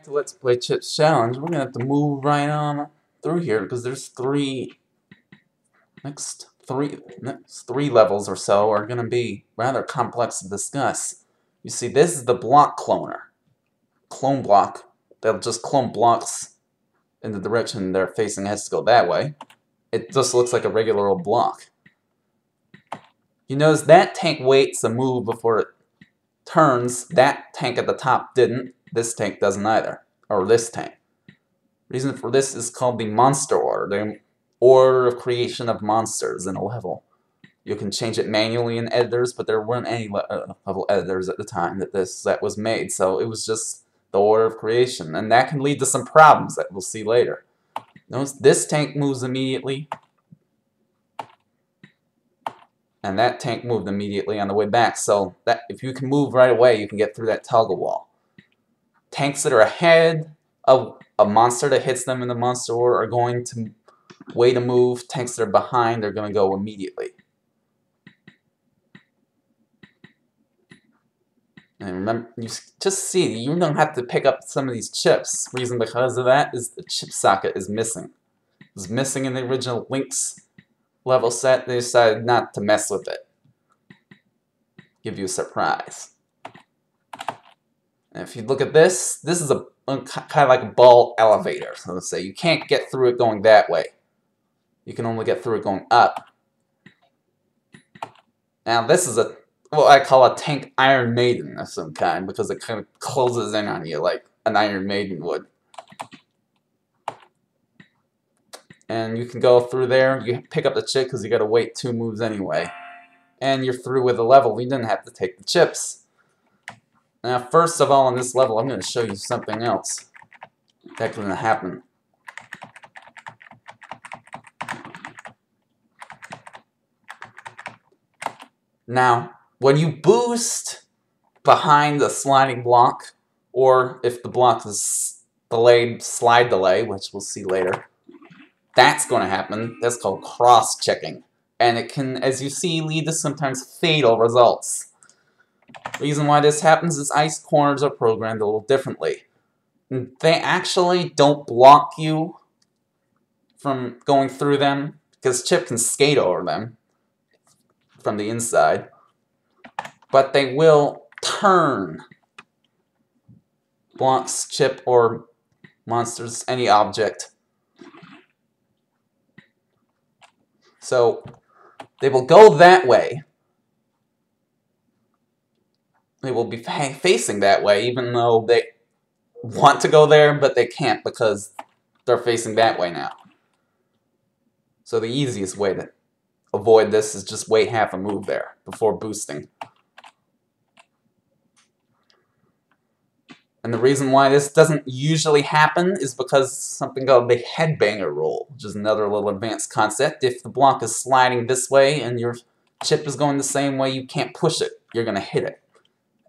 back to Let's Play Chips Challenge. We're gonna have to move right on through here because there's next three levels or so are gonna be rather complex to discuss. You see, this is the block cloner. Clone block. They'll just clone blocks in the direction they're facing. It has to go that way. It just looks like a regular old block. You notice that tank waits to move before it turns. That tank at the top didn't. This tank doesn't either. Or this tank. Reason for this is called the monster order. The order of creation of monsters in a level. You can change it manually in editors, but there weren't any level editors at the time that was made. So it was just the order of creation. And that can lead to some problems that we'll see later. Notice this tank moves immediately. And that tank moved immediately on the way back. So that if you can move right away, you can get through that toggle wall. Tanks that are ahead of a monster that hits them in the monster order are going to wait to move. Tanks that are behind are going to go immediately. And remember, you just see, you don't have to pick up some of these chips. Reason because of that is the chip socket is missing. It was missing in the original Link's level set. They decided not to mess with it. Give you a surprise. And if you look at this, this is a kind of like a ball elevator. So let's say you can't get through it going that way. You can only get through it going up. Now this is what I call a tank Iron Maiden of some kind, because it kind of closes in on you like an Iron Maiden would. And you can go through there. You pick up the chip because you got to wait 2 moves anyway. And you're through with the level. You didn't have to take the chips. Now, first of all, on this level, I'm going to show you something else that's going to happen. Now, when you boost behind the sliding block, or if the block is delayed, slide delay, which we'll see later, that's going to happen. That's called cross-checking. And it can, as you see, lead to sometimes fatal results. The reason why this happens is ice corners are programmed a little differently. They actually don't block you from going through them, because Chip can skate over them from the inside. But they will turn blocks, Chip, or monsters, any object. So they will go that way. They will be facing that way, even though they want to go there, but they can't because they're facing that way now. So the easiest way to avoid this is just wait half a move there before boosting. And the reason why this doesn't usually happen is because something called the headbanger rule, which is another little advanced concept. If the block is sliding this way and your chip is going the same way, you can't push it. You're going to hit it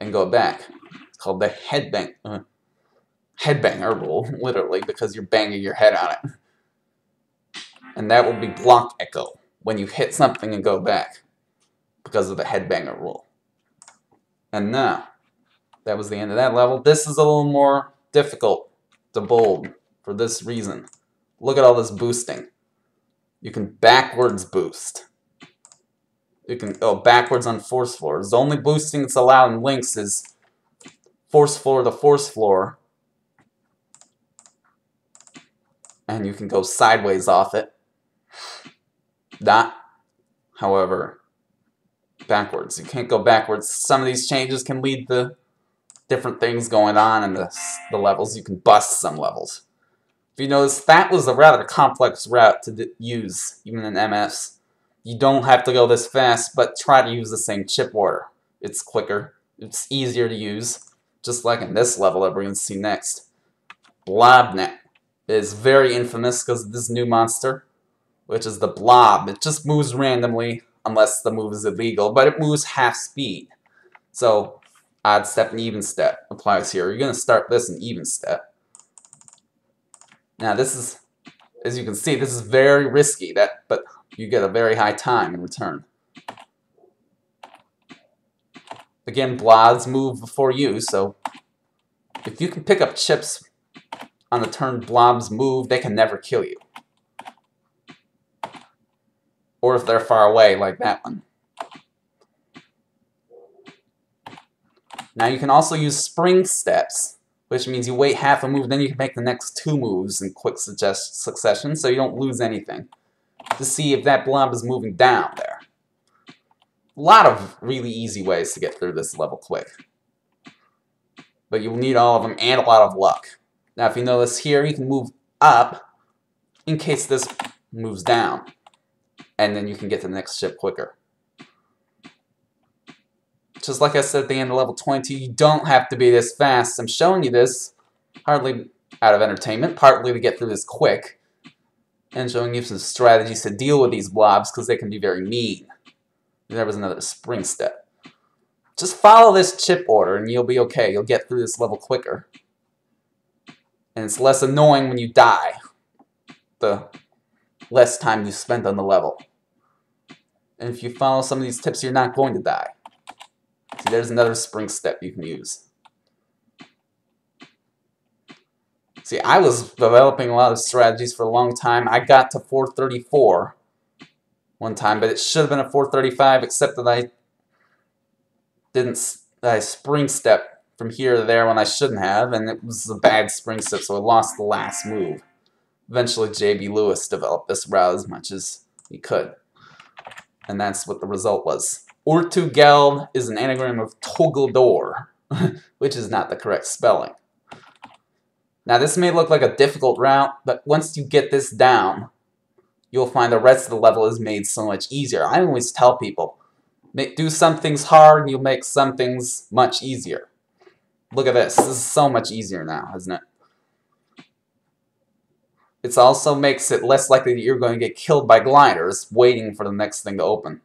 and go back. It's called the headbanger rule, literally, because you're banging your head on it. And that will be block echo, when you hit something and go back, because of the headbanger rule. And now, that was the end of that level. This is a little more difficult to bold for this reason. Look at all this boosting. You can backwards boost. You can go backwards on force floors. The only boosting that's allowed in Links is force floor to force floor. And you can go sideways off it. Not, however, backwards. You can't go backwards. Some of these changes can lead to different things going on in the levels. You can bust some levels. If you notice, that was a rather complex route to use, even in MS. You don't have to go this fast, but try to use the same chip order. It's quicker. It's easier to use, just like in this level that we're going to see next. Blobnet is very infamous because of this new monster, which is the blob. It just moves randomly, unless the move is illegal, but it moves half speed. So, odd step and even step applies here. You're going to start this in even step. Now this is, as you can see, this is very risky, but you get a very high time in return. Again, blobs move before you, so if you can pick up chips on the turn blobs move, they can never kill you. Or if they're far away, like that one. Now you can also use spring steps, which means you wait half a move, then you can make the next 2 moves in quick succession, so you don't lose anything. To see if that blob is moving down there. A lot of really easy ways to get through this level quick. But you'll need all of them and a lot of luck. Now if you notice here, you can move up in case this moves down. And then you can get to the next ship quicker. Just like I said at the end of level 20, you don't have to be this fast. I'm showing you this hardly out of entertainment, partly to get through this quick, and showing you some strategies to deal with these blobs because they can be very mean. There was another spring step. Just follow this chip order and you'll be okay. You'll get through this level quicker. And it's less annoying when you die, the less time you spend on the level. And if you follow some of these tips, you're not going to die. See, there's another spring step you can use. See, I was developing a lot of strategies for a long time. I got to 434 one time, but it should have been a 435, except that I spring step from here to there when I shouldn't have, and it was a bad spring step, so I lost the last move. Eventually, J.B. Lewis developed this route as much as he could. And that's what the result was. Ortugeld is an anagram of Togeldor, which is not the correct spelling. Now this may look like a difficult route, but once you get this down, you'll find the rest of the level is made so much easier. I always tell people, do some things hard and you'll make some things much easier. Look at this. This is so much easier now, isn't it? It also makes it less likely that you're going to get killed by gliders waiting for the next thing to open.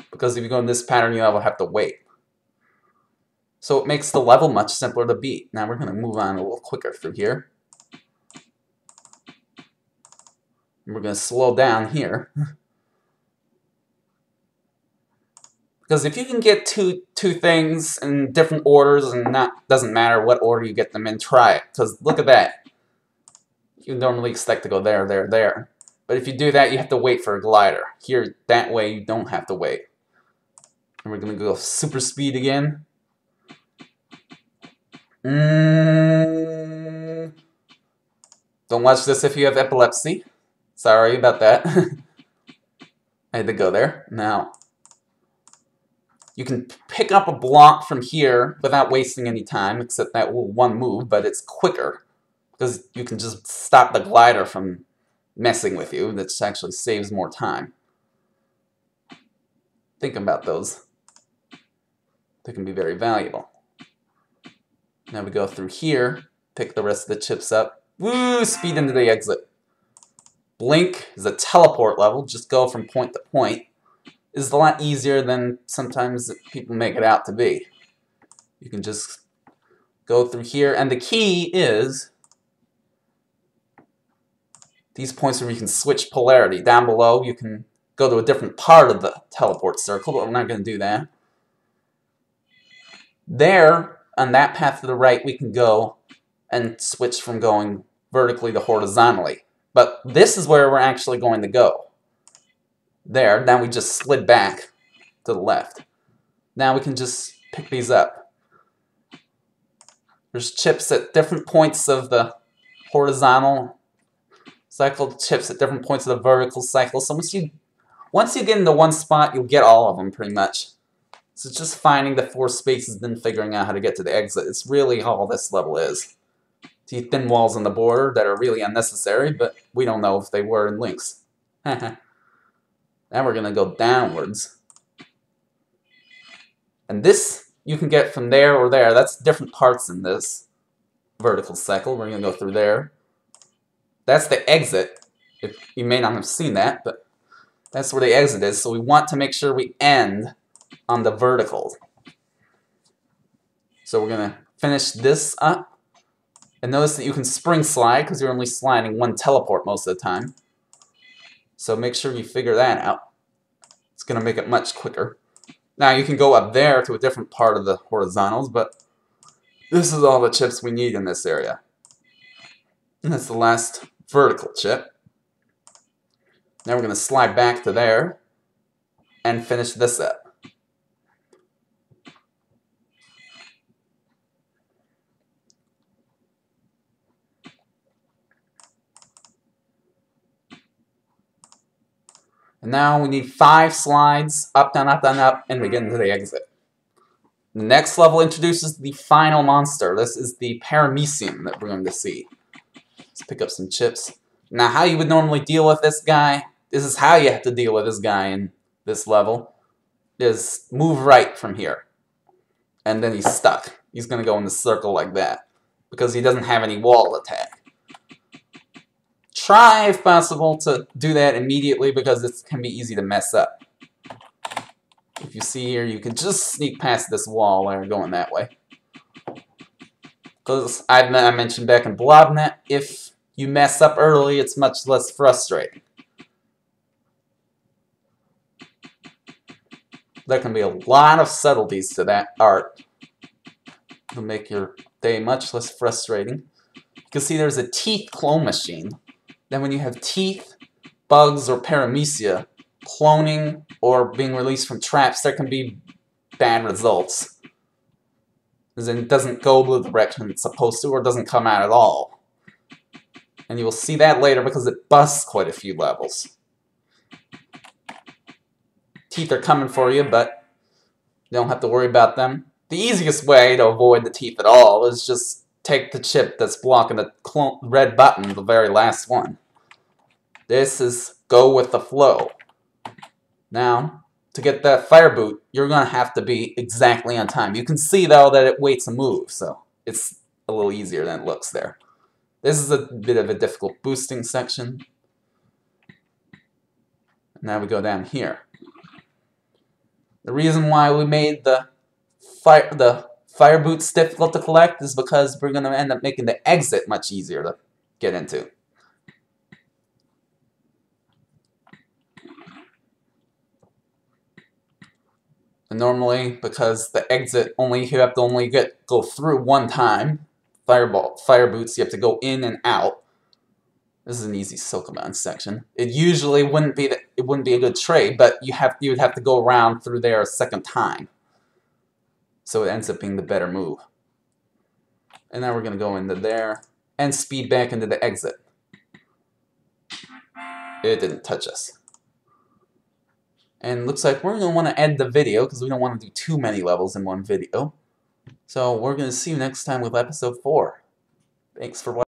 Because if you go in this pattern, you'll have to wait. So it makes the level much simpler to beat. Now we're going to move on a little quicker through here. And we're going to slow down here. Because if you can get two things in different orders, and doesn't matter what order you get them in, try it. Because look at that. You normally expect to go there, there, there. But if you do that, you have to wait for a glider. Here, that way, you don't have to wait. And we're going to go super speed again. Don't watch this if you have epilepsy. Sorry about that. I had to go there. Now, you can pick up a block from here without wasting any time, except that one move, but it's quicker. Because you can just stop the glider from messing with you. That actually saves more time. Think about those. They can be very valuable. Now we go through here, pick the rest of the chips up. Woo! Speed into the exit. Blink is a teleport level. Just go from point to point. It's a lot easier than sometimes people make it out to be. You can just go through here, and the key is these points where you can switch polarity. Down below, you can go to a different part of the teleport circle, but we're not going to do that. There, on that path to the right, we can go and switch from going vertically to horizontally. But this is where we're actually going to go. There, now we just slid back to the left. Now we can just pick these up. There's chips at different points of the horizontal cycle, chips at different points of the vertical cycle. So once you get into one spot, you'll get all of them pretty much. So it's just finding the 4 spaces and then figuring out how to get to the exit. It's really all this level is. See thin walls on the border that are really unnecessary, but we don't know if they were in Link's. Now we're going to go downwards. And this you can get from there or there. That's different parts in this vertical cycle. We're going to go through there. That's the exit. You may not have seen that, but that's where the exit is. So we want to make sure we end on the vertical. So we're going to finish this up. And notice that you can spring slide because you're only sliding one teleport most of the time. So make sure you figure that out. It's going to make it much quicker. Now you can go up there to a different part of the horizontals, but this is all the chips we need in this area. And that's the last vertical chip. Now we're going to slide back to there and finish this up. And now we need 5 slides, up, down, up, down, up, and we get into the exit. The next level introduces the final monster. This is the Paramecium that we're going to see. Let's pick up some chips. Now, how you would normally deal with this guy, this is how you have to deal with this guy in this level, is move right from here. And then he's stuck. He's going to go in the circle like that, because he doesn't have any wall attack. Try, if possible, to do that immediately, because it can be easy to mess up. If you see here, you can just sneak past this wall while you're going that way. Because I mentioned back in Blobnet, if you mess up early, it's much less frustrating. There can be a lot of subtleties to that art to make your day much less frustrating. You can see there's a teeth clone machine. Then when you have teeth, bugs, or paramecia cloning or being released from traps, there can be bad results. As in, it doesn't go the direction it's supposed to, or doesn't come out at all. And you will see that later because it busts quite a few levels. Teeth are coming for you, but you don't have to worry about them. The easiest way to avoid the teeth at all is just take the chip that's blocking the red button, the very last one. This is go with the flow. Now, to get that fire boot, you're going to have to be exactly on time. You can see, though, that it waits a move, so it's a little easier than it looks there. This is a bit of a difficult boosting section. Now we go down here. The reason why we made the fire boots difficult to collect is because we're going to end up making the exit much easier to get into. And normally, because the exit you have to only go through one time. Fire boots, you have to go in and out. This is an easy Sokoban section. It usually wouldn't be a good trade, but you would have to go around through there a second time. So it ends up being the better move. And now we're going to go into there and speed back into the exit. It didn't touch us. And looks like we're going to want to end the video because we don't want to do too many levels in one video. So we're going to see you next time with episode 4. Thanks for watching.